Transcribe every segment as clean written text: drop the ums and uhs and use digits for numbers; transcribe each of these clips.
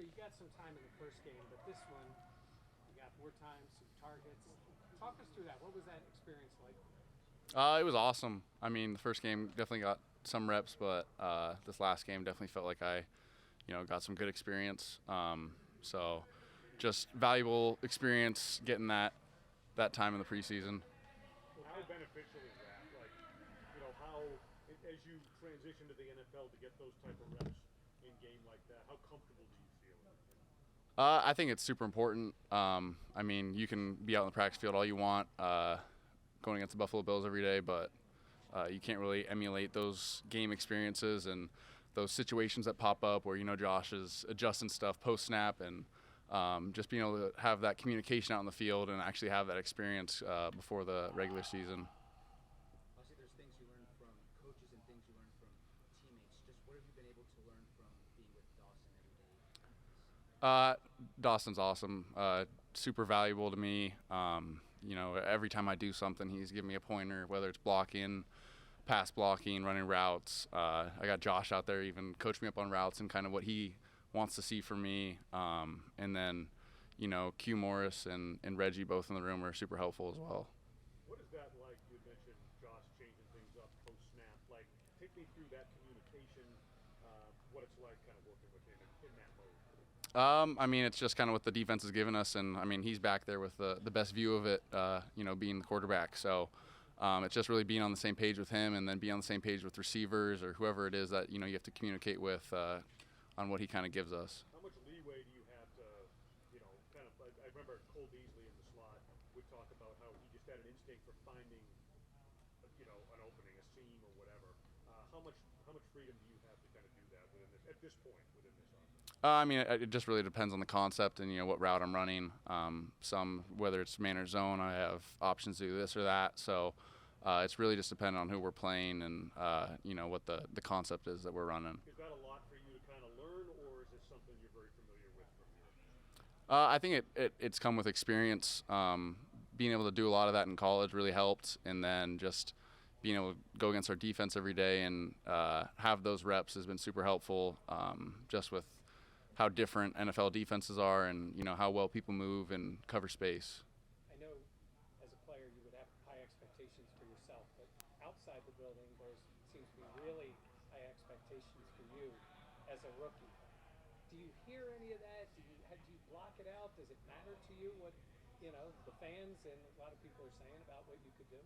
So you got some time in the first game, but this one, you got more time, some targets. Talk us through that. What was that experience like? It was awesome. I mean, the first game definitely got some reps, but this last game definitely felt like I, got some good experience. So just valuable experience getting that time in the preseason. Well, how beneficial is that? Like, how as you transition to the NFL to get those type of reps in game like that, how comfortable do you feel? I think it's super important. I mean, you can be out in the practice field all you want, going against the Buffalo Bills every day, but you can't really emulate those game experiences and those situations that pop up where Josh is adjusting stuff post snap, and just being able to have that communication out in the field and actually have that experience before the regular season. Obviously, there's things you learn from coaches and things you learn from teammates. Just what have you been able to learn from being with Dawson every day? Dawson's awesome. Super valuable to me. Every time I do something, he's giving me a pointer, whether it's blocking, pass blocking, running routes. I got Josh out there even coach me up on routes and kind of what he wants to see from me. And then, Q Morris and Reggie both in the room are super helpful as well. What is that like? You mentioned Josh changing things up post snap. Like, take me through that communication. What it's like, kind of working with him in that mode. I mean, it's just kind of what the defense has given us, and I mean, he's back there with the best view of it, being the quarterback. So it's just really being on the same page with him, and then being on the same page with receivers or whoever it is that you have to communicate with on what he kind of gives us. How much leeway do you have to, kind of? I remember Cole Beasley in the slot would talk about how he just had an instinct for finding, an opening, a seam, or whatever. How much freedom do you have to kind of do that at this point within this offense? I mean, it just really depends on the concept and what route I'm running. Whether it's man or zone, I have options to do this or that. So it's really just dependent on who we're playing and what the concept is that we're running. Is that a lot for you to kind of learn, or is it something you're very familiar with from here? I think it's come with experience. Being able to do a lot of that in college really helped, and then just being able to go against our defense every day and have those reps has been super helpful. Just with how different NFL defenses are, and how well people move and cover space. I know as a player you would have high expectations for yourself, but outside the building there seems to be really high expectations for you as a rookie. Do you hear any of that? Do you block it out? Does it matter to you what the fans and a lot of people are saying about what you could do?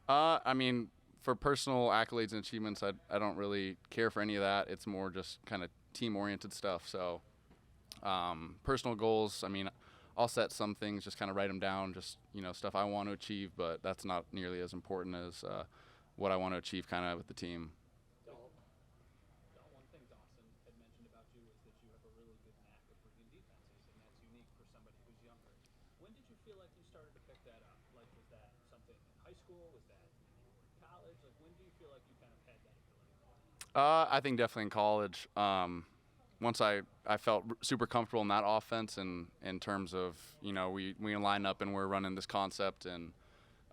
I mean, for personal accolades and achievements, I don't really care for any of that. It's more just kind of team-oriented stuff. So personal goals, I mean, I'll set some things, just kind of write them down, just, stuff I want to achieve, but that's not nearly as important as what I want to achieve kind of with the team. One thing Dawson had mentioned about you is that you have a really good knack of reading defenses, and that's unique for somebody who's younger. When did you feel like you started to pick that up? Like, was that something in high school? Was that in college? Like, when do you feel like you kind of had that ability? I think definitely in college. Once I felt super comfortable in that offense, and in terms of we line up and we're running this concept, and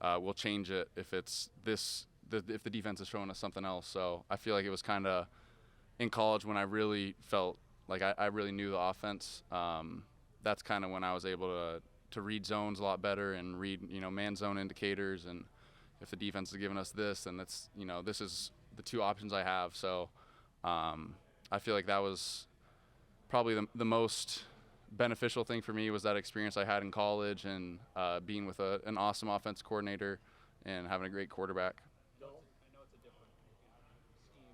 we'll change it if it's this if the defense is showing us something else. So I feel like it was kind of in college when I really felt like I really knew the offense. That's kind of when I was able to read zones a lot better and read man zone indicators, and if the defense is giving us this, then that's this is the two options I have. So I feel like that was probably the most beneficial thing for me, was that experience I had in college, and being with an awesome offense coordinator and having a great quarterback. I know it's a different scheme,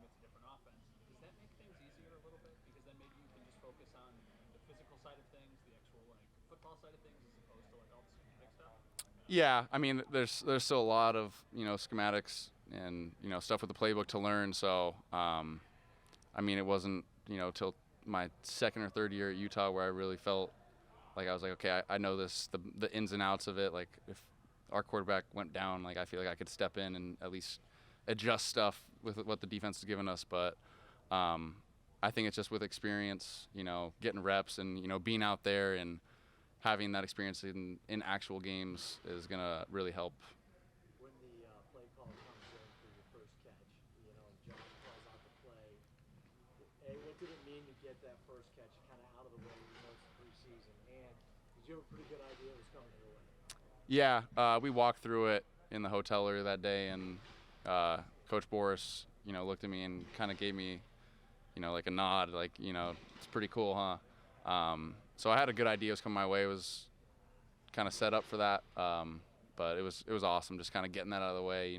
it's a different offense. Does that make things easier a little bit? Because then maybe you can just focus on the physical side of things, the actual football side of things, as opposed to all the schematic stuff? Yeah, I mean, there's still a lot of schematics and stuff with the playbook to learn. So I mean, it wasn't till my second or third year at Utah where I really felt like I was like, okay, I know the ins and outs of it. Like, if our quarterback went down, like, I feel like I could step in and at least adjust stuff with what the defense has given us. But I think it's just with experience, getting reps and being out there and having that experience in actual games is gonna really help. When the play call comes in for your first catch, Josh calls out the play. What did it mean to get that first catch kind of out of the preseason, and did you have a pretty good idea it was coming your way? Yeah, we walked through it in the hotel earlier that day, and Coach Boris, looked at me and kind of gave me, like a nod, like, it's pretty cool, huh? So I had a good idea it was coming my way. It was kind of set up for that, but it was awesome just kind of getting that out of the way.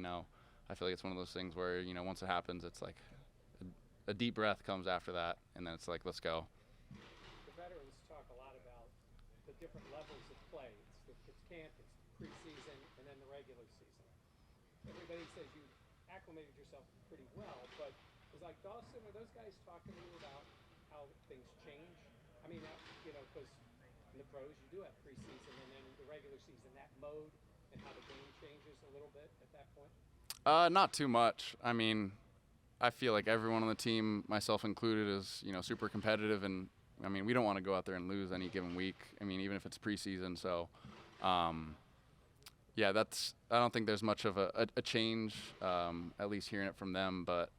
I feel like it's one of those things where once it happens, it's like a deep breath comes after that, and then it's like, let's go. The veterans talk a lot about the different levels of play. It's camp, it's preseason, and then the regular season. Everybody says you acclimated yourself pretty well, but was like Dawson, are those guys talking to you about how things change? I mean, because in the pros you do have preseason, and then the regular season, that mode and how the game changes a little bit at that point? Not too much. I mean, I feel like everyone on the team, myself included, is super competitive, and I mean we don't want to go out there and lose any given week. I mean, even if it's preseason. So, yeah, I don't think there's much of a change, at least hearing it from them. But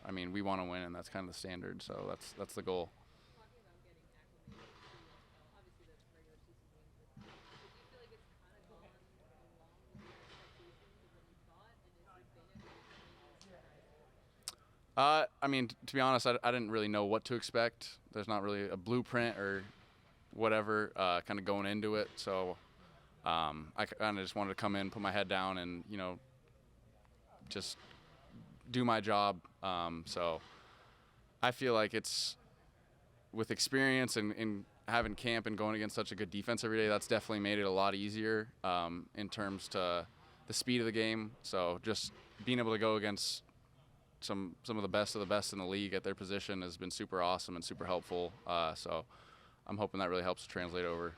I mean, we want to win, and that's kind of the standard. So that's the goal. Talking about getting acclimated to the NFL, obviously that's regular season games, but do you feel like it's kind of gone along with your expectations of what you thought, and has there been any surprises? I mean, to be honest, I didn't really know what to expect. There's not really a blueprint or whatever kind of going into it. So I kind of just wanted to come in, put my head down, and just do my job. So I feel like it's with experience and having camp and going against such a good defense every day, that's definitely made it a lot easier in terms to the speed of the game. So just being able to go against some of the best in the league at their position has been super awesome and super helpful. So I'm hoping that really helps translate over.